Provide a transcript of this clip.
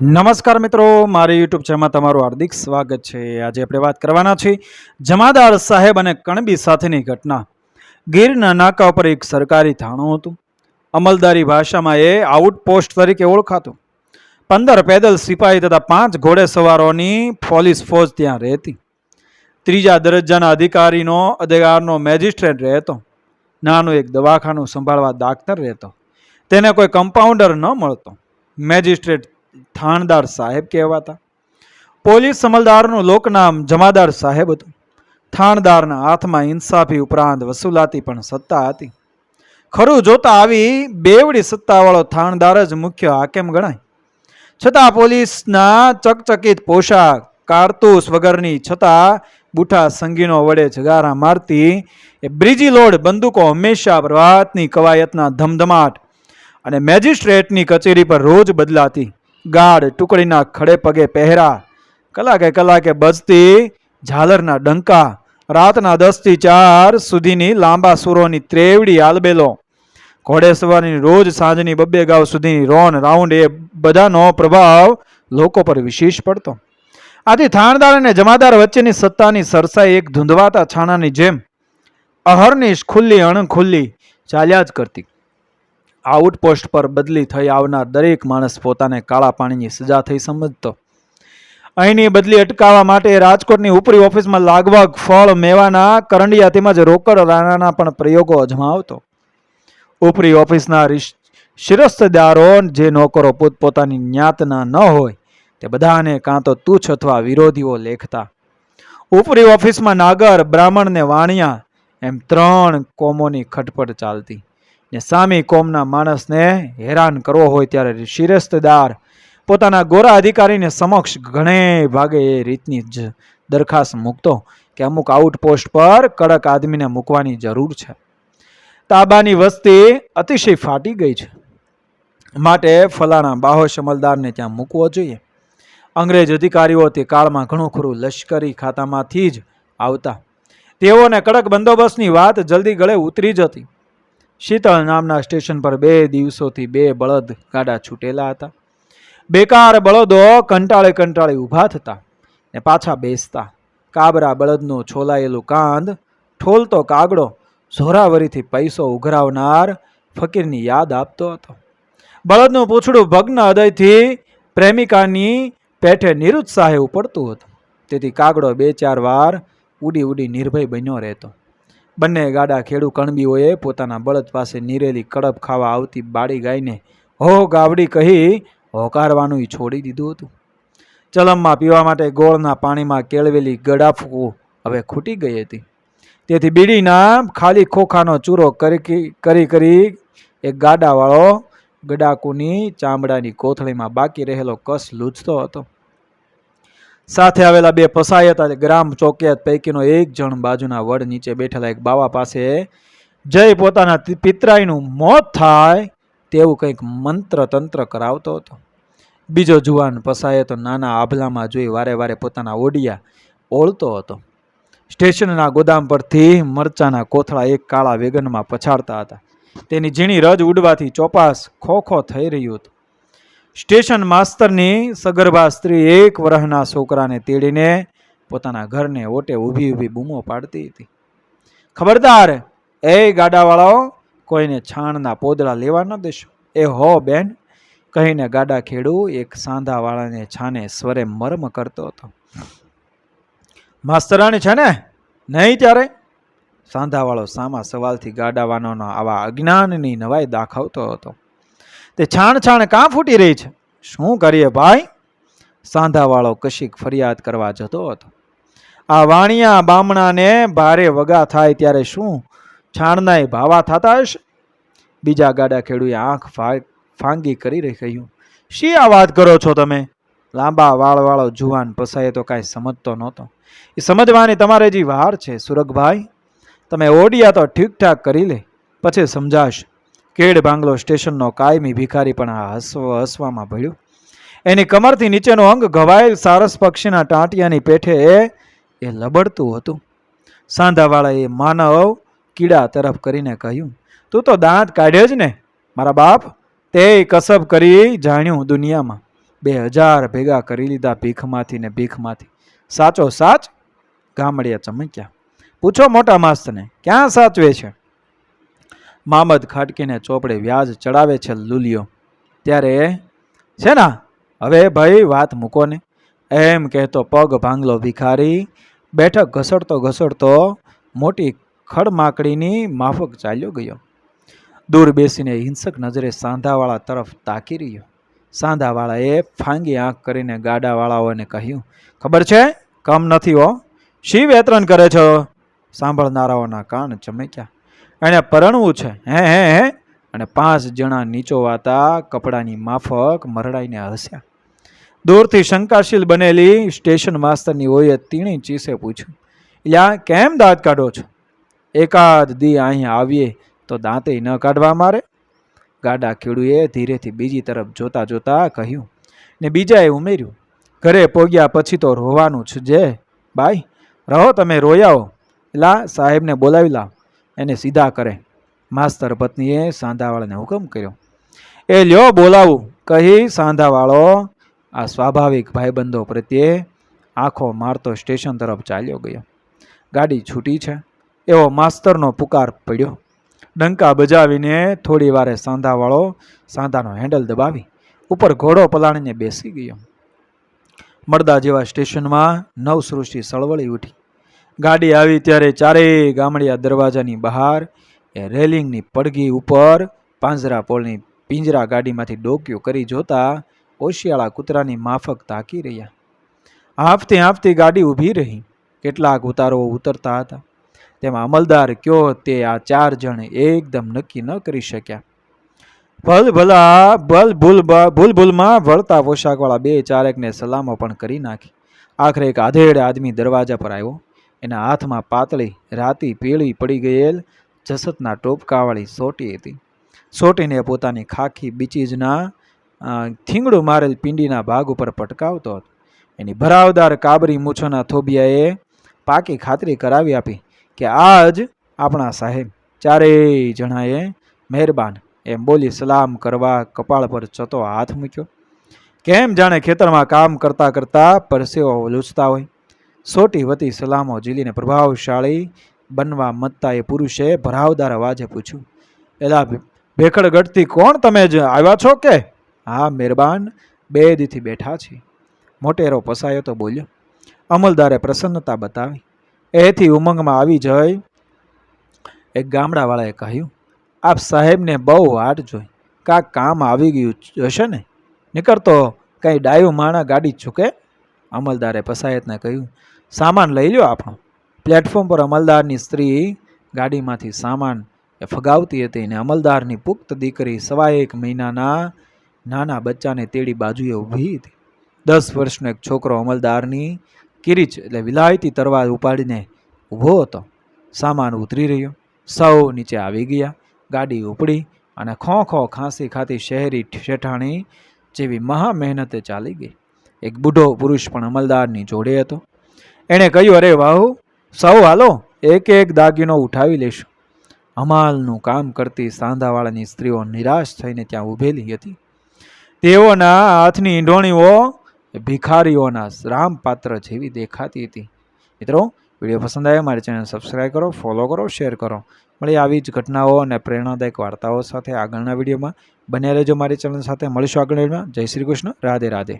નમસ્કાર મિત્રો, મારી યુટ્યુબ ચેનલમાં તમારું હાર્દિક સ્વાગત છે। આજે આપણે વાત કરવાના છીએ જમાદાર સાહેબ અને કણબી સાથેની ઘટના। ગીરના નાકા ઉપર એક સરકારી થાણું હતું। અમલદારી ભાષામાં એ આઉટપોસ્ટ તરીકે ઓળખાતું। 15 પેદલ સિપાહી તથા 5 ઘોડે સવારોની પોલીસ ફોજ ત્યાં રહેતી। ત્રીજા દરજ્જાના અધિકારનો મેજિસ્ટ્રેટ રહેતો। નાનું એક દવાખાનું સંભાળવા દાક્તર રહેતો। તેને કોઈ કમ્પાઉન્ડર ન મળતો। મેજિસ્ટ્રેટ થાણદાર સાહેબ કહેવાતા। પોલીસ અમલદારનું લોકનામ જમાદાર સાહેબ હતું। થાણદારના હાથમાં ઇન્સાફી ઉપરાંત વસૂલાતી પણ સત્તા હતી। ખરું જોતા આવી બેવડી સત્તાવાળો થાણદાર જ મુખ્ય હાકેમ ગણાય। છતાં પોલીસના ચકચકિત પોશાક, કારતૂસ વગરની છતાં બુઠા સંગીનો વડે જગારા મારતી એ બ્રિજી લોડ બંદૂકો હંમેશા પ્રભાતની કવાયતના ધમધમાટ અને મેજિસ્ટ્રેટની કચેરી પર રોજ બદલાતી ગાઢ ટુકડીના ખડે પગે પહેરા, કલાકે બજતી ઝાલરના ડંકા, રાતના 10 થી 4 સુધીની લાંબા સુરોની ત્રેવડી આલબેલો, ઘોડેસવારની રોજ સાંજની 2 ગાઉ સુધીની રોન રાઉન્ડ, એ બધાનો પ્રભાવ લોકો પર વિશેષ પડતો। આથી થાણદાર અને જમાદાર વચ્ચેની સત્તાની સરસાઈ એક ધૂંધવાતા છાણાની જેમ અહર્નિશ ખુલ્લી અણખુલ્લી ચાલ્યા જ કરતી। આઉટપોસ્ટ પર બદલી થઈ આવનાર દરેક માણસ પોતાને કાળા પાણીની સજા થઈ સમજતો। અહીંની બદલી અટકાવવા માટે રાજકોટની ઉપરી ઓફિસમાં લાગવગ ફળ મેવાના કરંડિયા તેમજ રોકડ રાણાના પણ પ્રયોગો અજમાવતો। ઉપરી ઓફિસના શિરસ્તદારો જે નોકરો પોતપોતાની જ્ઞાતના ન હોય તે બધાને કાં તો તુચ્છ અથવા વિરોધીઓ લેખતા। ઉપરી ઓફિસમાં નાગર, બ્રાહ્મણ ને વાણિયા એમ 3 કોમોની ખટપટ ચાલતી ને સામી કોમના માણસને હેરાન કરવો હોય ત્યારે શિરસ્તદાર પોતાના ગોરા અધિકારીને સમક્ષ ઘણે ભાગે એ રીતની જ દરખાસ્ત મૂકતો કે અમુક આઉટપોસ્ટ પર કડક આદમીને મૂકવાની જરૂર છે। તાબાની વસ્તી અતિશય ફાટી ગઈ છે, માટે ફલાણા બાહોશ અમલદારને ત્યાં મૂકવો જોઈએ। અંગ્રેજ અધિકારીઓ તે કાળમાં ઘણું ખરું લશ્કરી ખાતામાંથી જ આવતા। તેઓને કડક બંદોબસ્તની વાત જલ્દી ગળે ઉતરી જતી। શીતળ નામના સ્ટેશન પર 2 દિવસોથી 2 બળદ ગાડા છૂટેલા હતા। બેકાર બળદો કંટાળે ઊભા થતા ને પાછા બેસતા। કાબરા બળદનું છોલાયેલું કાંધ, ઠોલતો કાગડો જોરાવરીથી પૈસો ઉઘરાવનાર ફકીરની યાદ આપતો હતો। બળદનું પૂંછડું ભગ્ન હૃદયથી પ્રેમિકાની પેઠે નિરુત્સાહે ઉપડતું હતું, તેથી કાગડો 2-4 વાર ઉડી નિર્ભય બન્યો રહેતો। બંને ગાડા ખેડૂ કણબીઓએ પોતાના બળદ પાસે નીરેલી કડપ ખાવા આવતી બાળી ગાયને હો ગાવડી કહી હોકારવાનું છોડી દીધું હતું। ચલમમાં પીવા માટે ગોળના પાણીમાં કેળવેલી ગડાફૂ હવે ખૂટી ગઈ હતી, તેથી બીડીના ખાલી ખોખાનો ચૂરો કરી એક ગાડાવાળો ગડાકુની ચામડાની કોથળીમાં બાકી રહેલો કસ લૂછતો હતો। સાથે આવેલા 2 પસાયત ગ્રામ ચોકિયાત પૈકીનો એક જણ બાજુના વડ નીચે બેઠેલા એક બાવા પાસે જઈ પોતાના પિતરાઈનું મોત થાય તેવું કંઈક મંત્ર તંત્ર કરાવતો હતો। બીજો જુવાન પસાયતો નાના આભલામાં જોઈ વારે પોતાના ઓડિયા ઓળતો હતો। સ્ટેશનના ગોદામ પરથી મરચાના કોથળા એક કાળા વેગનમાં પછાડતા હતા। તેની ઝીણી રજ ઉડવાથી ચોપાસ ખોખો થઈ રહ્યું હતું। સ્ટેશન માસ્તરની સગર્ભા સ્ત્રી 1 વર્ષના છોકરાને તેડીને પોતાના ઘરને ઓટે ઊભી બૂમો પાડતી હતી, ખબરદાર એ ગાડાવાળાઓ, કોઈને છાણના પોદળા લેવા ન દેશો। એ હો બેન કહીને ગાડા ખેડૂ એક સાંધાવાળાને છાને સ્વરે મર્મ કરતો હતો। માસ્તરાણી છે ને નહીં ત્યારે? સાંધાવાળો સામા સવાલથી ગાડાવાળાનો આવા અજ્ઞાનની નવાઈ દાખવતો હતો। તે છાણ કાં ફૂટી રહી છે? શું કરીએ ભાઈ? સાંધાવાળો કશીક ફરિયાદ કરવા જતો હતો। આ વાણિયા બામણાને ભારે વગા થાય ત્યારે શું છાણનાય ભાવા થતા હશે? બીજા ગાડા ખેડૂએ આંખ ફાંગી કરી કહ્યું, શી આ વાત કરો છો તમે? લાંબા વાળવાળો જુવાન પસાય તો કાંઈ સમજતો નહોતો। એ સમજવાની તમારે જે વાર છે સુરગભાઈ, તમે ઓડિયા તો ઠીકઠાક કરી લે, પછી સમજાશ। કેડ બાંગલો સ્ટેશનનો કાયમી ભિખારી પણ આ હસવામાં ભળ્યું। એની કમરથી નીચેનું અંગ ઘવાયેલ સારસ પક્ષીના ટાંટિયાની પેઠે એ લબડતું હતું। સાંધાવાળાએ માનવ કીડા તરફ કરીને કહ્યું, તું તો દાંત કાઢે જ ને મારા બાપ, તે કસબ કરી જાણ્યું દુનિયામાં 2000 ભેગા કરી લીધા ભીખમાંથી ને ભીખમાંથી. સાચો સાચ? ગામડિયા ચમક્યા. પૂછો મોટા માસ્તરને, ક્યાં સાચવે છે? મામદ ખાટકીને ચોપડે વ્યાજ ચડાવે છે લુલિયો. ત્યારે છે ના, હવે ભાઈ વાત મૂકો ને, એમ કહેતો પગ ભાંગલો ભિખારી બેઠક ઘસડતો ઘસડતો મોટી ખડમાકડીની માફક ચાલ્યો ગયો. દૂર બેસીને હિંસક નજરે સાંધાવાળા તરફ તાકી રહ્યો. સાંધાવાળાએ ફાંગી આંખ કરીને ગાડાવાળાઓને કહ્યું, ખબર છે કમ નથી હો, શી વેતરણ કરે છો? સાંભળનારાઓના કાન ચમક્યા. એને પરણવું છે હે હે હે? અને 5 જણા નીચોવાતા કપડાની માફક મરડાઈને હસ્યા. દૂરથી શંકાશીલ બનેલી સ્ટેશન માસ્તરની ઓએ તીણી ચીસે પૂછ્યું, યા કેમ દાંત કાઢો છો? એકાદ દી અહીં આવીએ તો દાંતે ન કાઢવા મારે? ગાડા ખેડૂએ ધીરેથી બીજી તરફ જોતા જોતા કહ્યું ને બીજાએ ઉમેર્યું, ઘરે પોગ્યા પછી તો રોવાનું છે જે બાઈ, રહો તમે રોયાઓ, લા સાહેબને બોલાવી લાવ, એને સીધા કરે. માસ્તર પત્નીએ સાંધાવાળાને હુકમ કર્યો. એ લ્યો બોલાવું કહી સાંધાવાળો આ સ્વાભાવિક ભાઈબંધો પ્રત્યે આંખો મારતો સ્ટેશન તરફ ચાલ્યો ગયો. ગાડી છૂટી છે એવો માસ્તરનો પુકાર પડ્યો. ડંકા બજાવીને થોડી વારે સાંધાવાળો સાંધાનો હેન્ડલ દબાવી ઉપર ઘોડો પલાણીને બેસી ગયો. મળદા જેવા સ્ટેશનમાં નવસૃષ્ટિ સળવળી ઉઠી. ગાડી આવી ત્યારે ચારેય ગામડિયા દરવાજાની બહાર એ રેલિંગની પડઘી ઉપર પાંજરાપોળની પિંજરા ગાડીમાંથી ડોક્યું કરી જોતા ઓશિયાળા કૂતરાની માફક તાકી રહ્યા. હાંફતી હાંફતી ગાડી ઊભી રહી. કેટલાક ઉતારો ઉતરતા હતા. તેમાં અમલદાર કયો તે આ 4 જણ એકદમ નક્કી ન કરી શક્યા. ભૂલમાં વળતા પોશાકવાળા 2-4 સલામો પણ કરી નાખી. આખરે એક આધેડ આદમી દરવાજા પર આવ્યો. એના હાથમાં પાતળી રાતી પીળી પડી ગયેલ જસતના ટોપકાવાળી સોટી હતી. સોટીને પોતાની ખાખી બીચીજના થીંગડું મારેલ પિંડીના ભાગ ઉપર પટકાવતો હતો. એની ભરાવદાર કાબરી મૂછોના થોબિયાએ પાકી ખાતરી કરાવી આપી કે આજ આપણા સાહેબ. 4 જણાએ મહેરબાન એમ બોલી સલામ કરવા કપાળ પર ચતો હાથ મૂક્યો. કેમ જાણે ખેતરમાં કામ કરતા કરતા પરસેવો લૂછતા હોય. સોટી વતી સલામો ઝીલીને પ્રભાવશાળી બનવા મતતા એ પુરુષે ભરાવદાર અવાજે પૂછ્યું, એલા ભેખડગઢથી કોણ તમે જ આવ્યા છો કે? હા મહેરબાન, 2 દીથી બેઠા છીએ. મોટેરો પસાયો તો બોલ્યો. અમલદારે પ્રસન્નતા બતાવી. એથી ઉમંગમાં આવી જઈ એક ગામડાવાળાએ કહ્યું, આપ સાહેબને બહુ વાટ જોઈ, કાંક કામ આવી ગયું હશે ને? નીકળતો કંઈ ડાયું માણા ગાડી ચૂકે? અમલદારે પસાયતને કહ્યું, સામાન લઈ લ્યો આપણો. પ્લેટફોર્મ પર અમલદારની સ્ત્રી ગાડીમાંથી સામાન ફગાવતી હતી ને અમલદારની પુખ્ત દીકરી 1.25 મહિનાના નાના બચ્ચાને તેડી બાજુએ ઊભી હતી. 10 વર્ષનો એક છોકરો અમલદારની કિરીચ એટલે વિલાયતી તરવાર ઉપાડીને ઊભો હતો. સામાન ઉતરી રહ્યો. સૌ નીચે આવી ગયા. ગાડી ઉપડી અને ખો ખો ખાંસી ખાતી શહેરી શેઠાણી જેવી મહા મહેનતે ચાલી ગઈ. એક બુઢો પુરુષ પણ અમલદારની જોડે હતો. એણે કહ્યું, અરે વાહુ, સૌ હાલો, એક દાગીનો ઉઠાવી લેશું. હમાલનું કામ કરતી સાંધાવાળાની સ્ત્રીઓ નિરાશ થઈને ત્યાં ઊભેલી હતી. તેઓના હાથની ઈંઢોણીઓ ભિખારીઓના રામપાત્ર જેવી દેખાતી હતી. મિત્રો, વિડીયો પસંદ આવે મારી ચેનલ સબસ્ક્રાઈબ કરો, ફોલો કરો, શેર કરો. મળી આવી જ ઘટનાઓ અને પ્રેરણાદાયક વાર્તાઓ સાથે આગળના વિડીયોમાં બન્યા રહેજો મારી ચેનલ સાથે. મળીશું આગળ. જય શ્રી કૃષ્ણ. રાધે રાધે.